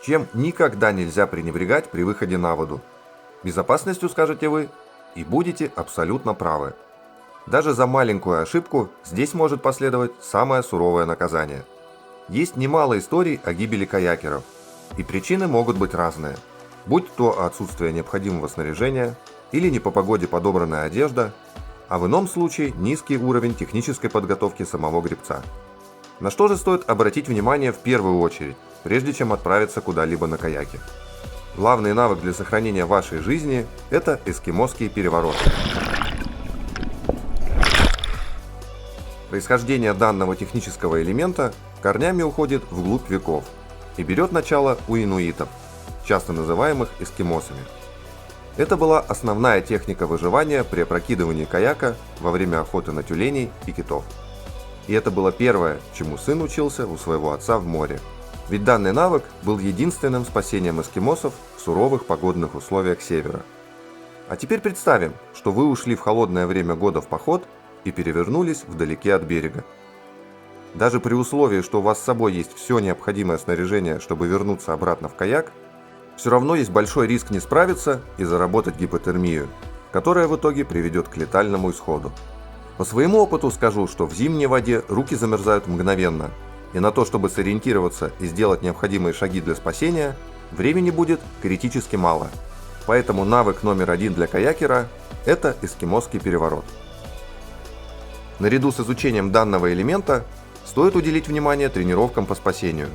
чем никогда нельзя пренебрегать при выходе на воду. Безопасностью, скажете вы, и будете абсолютно правы. Даже за маленькую ошибку здесь может последовать самое суровое наказание. Есть немало историй о гибели каякеров, и причины могут быть разные. Будь то отсутствие необходимого снаряжения или не по погоде подобранная одежда, а в ином случае низкий уровень технической подготовки самого гребца. На что же стоит обратить внимание в первую очередь, прежде чем отправиться куда-либо на каяке? Главный навык для сохранения вашей жизни – это эскимосские перевороты. Происхождение данного технического элемента корнями уходит вглубь веков и берет начало у инуитов, часто называемых эскимосами. Это была основная техника выживания при опрокидывании каяка во время охоты на тюленей и китов. И это было первое, чему сын учился у своего отца в море. Ведь данный навык был единственным спасением эскимосов в суровых погодных условиях севера. А теперь представим, что вы ушли в холодное время года в поход и перевернулись вдалеке от берега. Даже при условии, что у вас с собой есть все необходимое снаряжение, чтобы вернуться обратно в каяк, все равно есть большой риск не справиться и заработать гипотермию, которая в итоге приведет к летальному исходу. По своему опыту скажу, что в зимней воде руки замерзают мгновенно, и на то, чтобы сориентироваться и сделать необходимые шаги для спасения, времени будет критически мало. Поэтому навык номер 1 для каякера – это эскимосский переворот. Наряду с изучением данного элемента стоит уделить внимание тренировкам по спасению.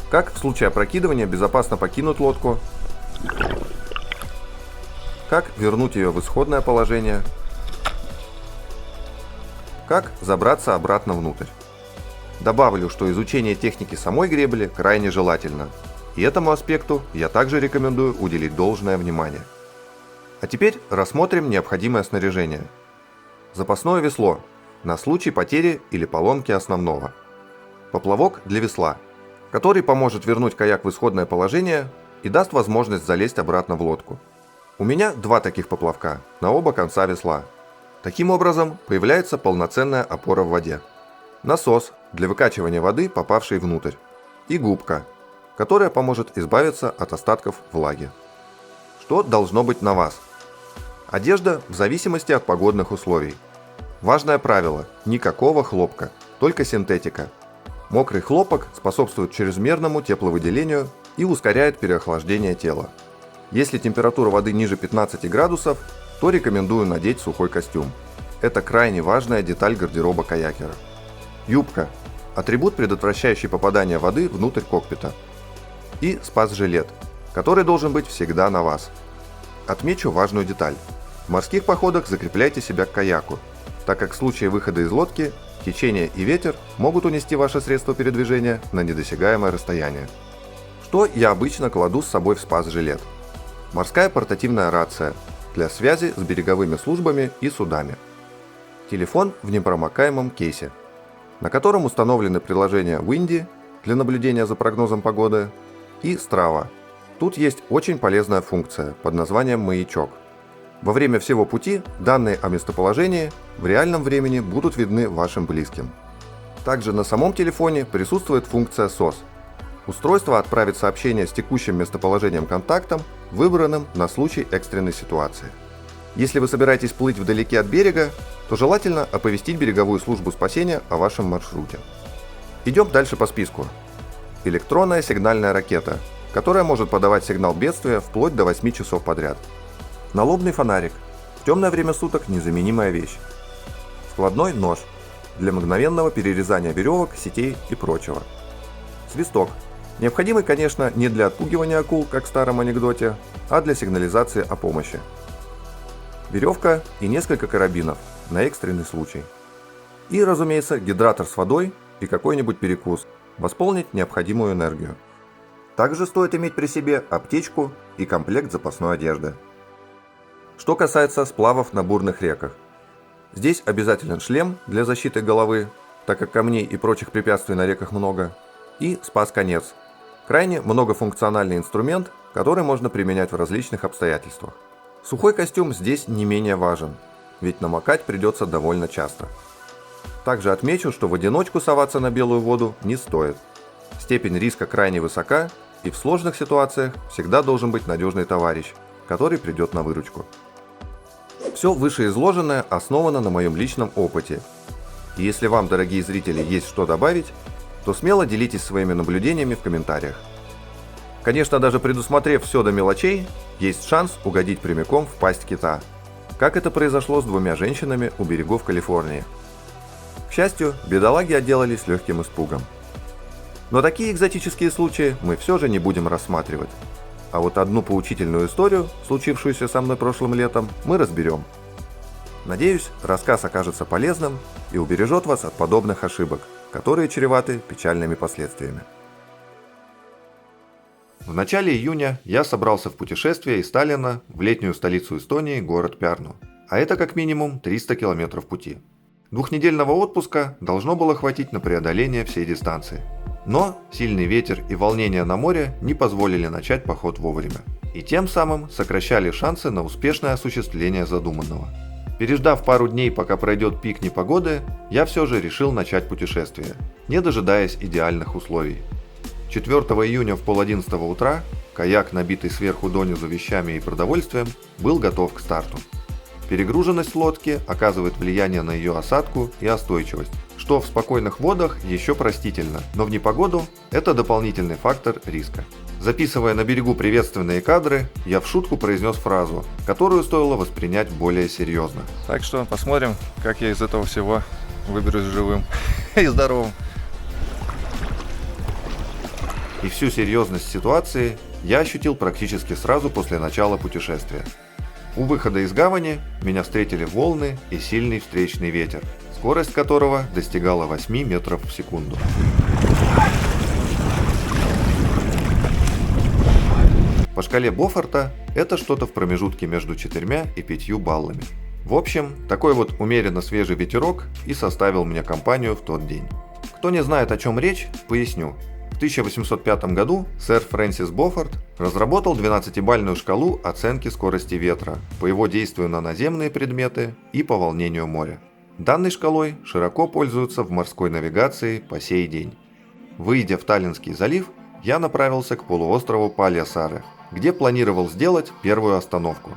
Как в случае опрокидывания безопасно покинуть лодку, как вернуть ее в исходное положение, как забраться обратно внутрь. Добавлю, что изучение техники самой гребли крайне желательно, и этому аспекту я также рекомендую уделить должное внимание. А теперь рассмотрим необходимое снаряжение. Запасное весло на случай потери или поломки основного. Поплавок для весла, который поможет вернуть каяк в исходное положение и даст возможность залезть обратно в лодку. У меня 2 таких поплавка на оба конца весла. Таким образом появляется полноценная опора в воде. Насос для выкачивания воды, попавшей внутрь. И губка, которая поможет избавиться от остатков влаги. Что должно быть на вас? Одежда в зависимости от погодных условий. Важное правило – никакого хлопка, только синтетика. Мокрый хлопок способствует чрезмерному тепловыделению и ускоряет переохлаждение тела. Если температура воды ниже 15 градусов, то рекомендую надеть сухой костюм. Это крайне важная деталь гардероба каякера. Юбка – атрибут, предотвращающий попадание воды внутрь кокпита. И спас-жилет, который должен быть всегда на вас. Отмечу важную деталь. В морских походах закрепляйте себя к каяку, так как в случае выхода из лодки течение и ветер могут унести ваше средство передвижения на недосягаемое расстояние. Что я обычно кладу с собой в спас-жилет? Морская портативная рация для связи с береговыми службами и судами. Телефон в непромокаемом кейсе, на котором установлены приложения Windy для наблюдения за прогнозом погоды и Strava. Тут есть очень полезная функция под названием «Маячок». Во время всего пути данные о местоположении в реальном времени будут видны вашим близким. Также на самом телефоне присутствует функция SOS. Устройство отправит сообщение с текущим местоположением контактам, выбранным на случай экстренной ситуации. Если вы собираетесь плыть вдалеке от берега, то желательно оповестить береговую службу спасения о вашем маршруте. Идем дальше по списку. Электронная сигнальная ракета, которая может подавать сигнал бедствия вплоть до 8 часов подряд. Налобный фонарик. В темное время суток незаменимая вещь. Складной нож для мгновенного перерезания веревок, сетей и прочего. Свисток. Необходимый, конечно, не для отпугивания акул, как в старом анекдоте, а для сигнализации о помощи. Веревка и несколько карабинов на экстренный случай. И, разумеется, гидратор с водой и какой-нибудь перекус. Восполнить необходимую энергию. Также стоит иметь при себе аптечку и комплект запасной одежды. Что касается сплавов на бурных реках. Здесь обязателен шлем для защиты головы, так как камней и прочих препятствий на реках много, и спас-конец. Крайне многофункциональный инструмент, который можно применять в различных обстоятельствах. Сухой костюм здесь не менее важен, ведь намокать придется довольно часто. Также отмечу, что в одиночку соваться на белую воду не стоит. С степень риска крайне высока, и в сложных ситуациях всегда должен быть надежный товарищ, который придет на выручку. Все вышеизложенное основано на моем личном опыте. И если вам, дорогие зрители, есть что добавить, то смело делитесь своими наблюдениями в комментариях. Конечно, даже предусмотрев все до мелочей, есть шанс угодить прямиком в пасть кита, как это произошло с 2 женщинами у берегов Калифорнии. К счастью, бедолаги отделались легким испугом. Но такие экзотические случаи мы все же не будем рассматривать. А вот одну поучительную историю, случившуюся со мной прошлым летом, мы разберем. Надеюсь, рассказ окажется полезным и убережет вас от подобных ошибок, которые чреваты печальными последствиями. В начале июня я собрался в путешествие из Таллина в летнюю столицу Эстонии, город Пярну. А это как минимум 300 километров пути. 2-недельного отпуска должно было хватить на преодоление всей дистанции. Но сильный ветер и волнение на море не позволили начать поход вовремя. И тем самым сокращали шансы на успешное осуществление задуманного. Переждав пару дней, пока пройдет пик непогоды, я все же решил начать путешествие, не дожидаясь идеальных условий. 4 июня в 10:30 утра каяк, набитый сверху донизу вещами и продовольствием, был готов к старту. Перегруженность лодки оказывает влияние на ее осадку и остойчивость, что в спокойных водах еще простительно, но в непогоду это дополнительный фактор риска. Записывая на берегу приветственные кадры, я в шутку произнес фразу, которую стоило воспринять более серьезно. Так что посмотрим, как я из этого всего выберусь живым и здоровым. И всю серьезность ситуации я ощутил практически сразу после начала путешествия. У выхода из гавани меня встретили волны и сильный встречный ветер, скорость которого достигала 8 метров в секунду. По шкале Бофорта это что-то в промежутке между 4 и 5 баллами. В общем, такой вот умеренно свежий ветерок и составил мне компанию в тот день. Кто не знает, о чем речь, поясню. В 1805 году сэр Фрэнсис Бофорт разработал 12-бальную шкалу оценки скорости ветра по его действию на наземные предметы и по волнению моря. Данной шкалой широко пользуются в морской навигации по сей день. Выйдя в Таллинский залив, я направился к полуострову Пальясаре, где планировал сделать первую остановку.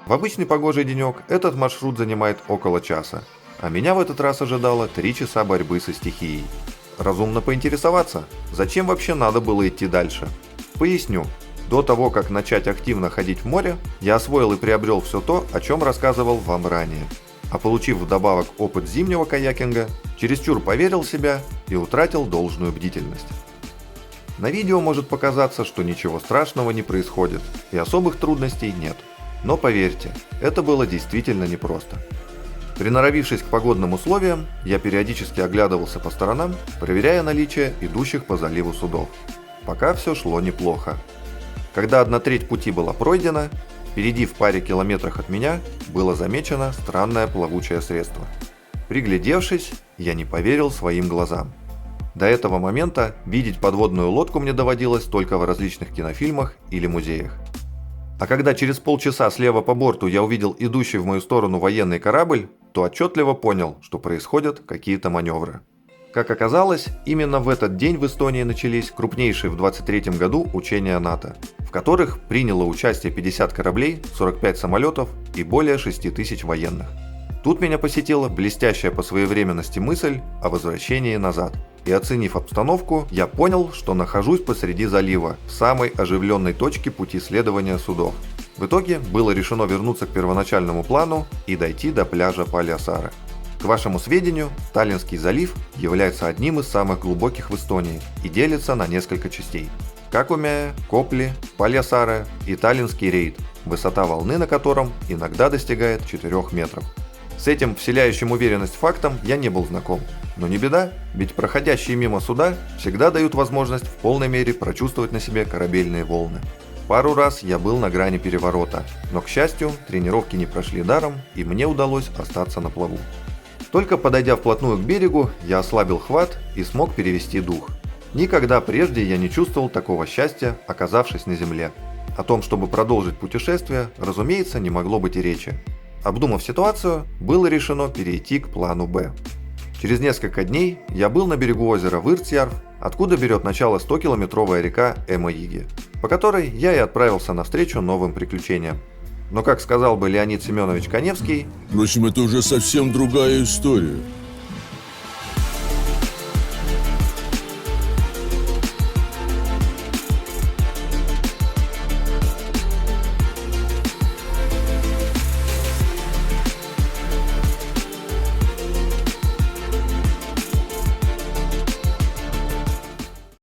В обычный погожий денек этот маршрут занимает около часа, а меня в этот раз ожидало 3 часа борьбы со стихией. Разумно поинтересоваться, зачем вообще надо было идти дальше? Поясню. До того, как начать активно ходить в море, я освоил и приобрел все то, о чем рассказывал вам ранее. А получив вдобавок опыт зимнего каякинга, чересчур поверил в себя и утратил должную бдительность. На видео может показаться, что ничего страшного не происходит и особых трудностей нет. Но поверьте, это было действительно непросто. Приноровившись к погодным условиям, я периодически оглядывался по сторонам, проверяя наличие идущих по заливу судов. Пока все шло неплохо. Когда 1/3 пути была пройдена, впереди в паре километрах от меня было замечено странное плавучее средство. Приглядевшись, я не поверил своим глазам. До этого момента видеть подводную лодку мне доводилось только в различных кинофильмах или музеях. А когда через полчаса слева по борту я увидел идущий в мою сторону военный корабль, то отчетливо понял, что происходят какие-то маневры. Как оказалось, именно в этот день в Эстонии начались крупнейшие в 23 году учения НАТО, в которых приняло участие 50 кораблей, 45 самолетов и более 6000 военных. Тут меня посетила блестящая по своевременности мысль о возвращении назад. И оценив обстановку, я понял, что нахожусь посреди залива, в самой оживленной точке пути следования судов. В итоге было решено вернуться к первоначальному плану и дойти до пляжа Пальясаре. К вашему сведению, Таллинский залив является одним из самых глубоких в Эстонии и делится на несколько частей. Какумяе, Копли, Пальясаре и Таллинский рейд, высота волны на котором иногда достигает 4 метров. С этим вселяющим уверенность фактом я не был знаком. Но не беда, ведь проходящие мимо суда всегда дают возможность в полной мере прочувствовать на себе корабельные волны. Пару раз я был на грани переворота, но, к счастью, тренировки не прошли даром, и мне удалось остаться на плаву. Только подойдя вплотную к берегу, я ослабил хват и смог перевести дух. Никогда прежде я не чувствовал такого счастья, оказавшись на земле. О том, чтобы продолжить путешествие, разумеется, не могло быть и речи. Обдумав ситуацию, было решено перейти к плану «Б». Через несколько дней я был на берегу озера Выртсярв, откуда берет начало 100-километровая река Эмо-Иги, по которой я и отправился навстречу новым приключениям. Но, как сказал бы Леонид Семенович Каневский, Впрочем, это уже совсем другая история.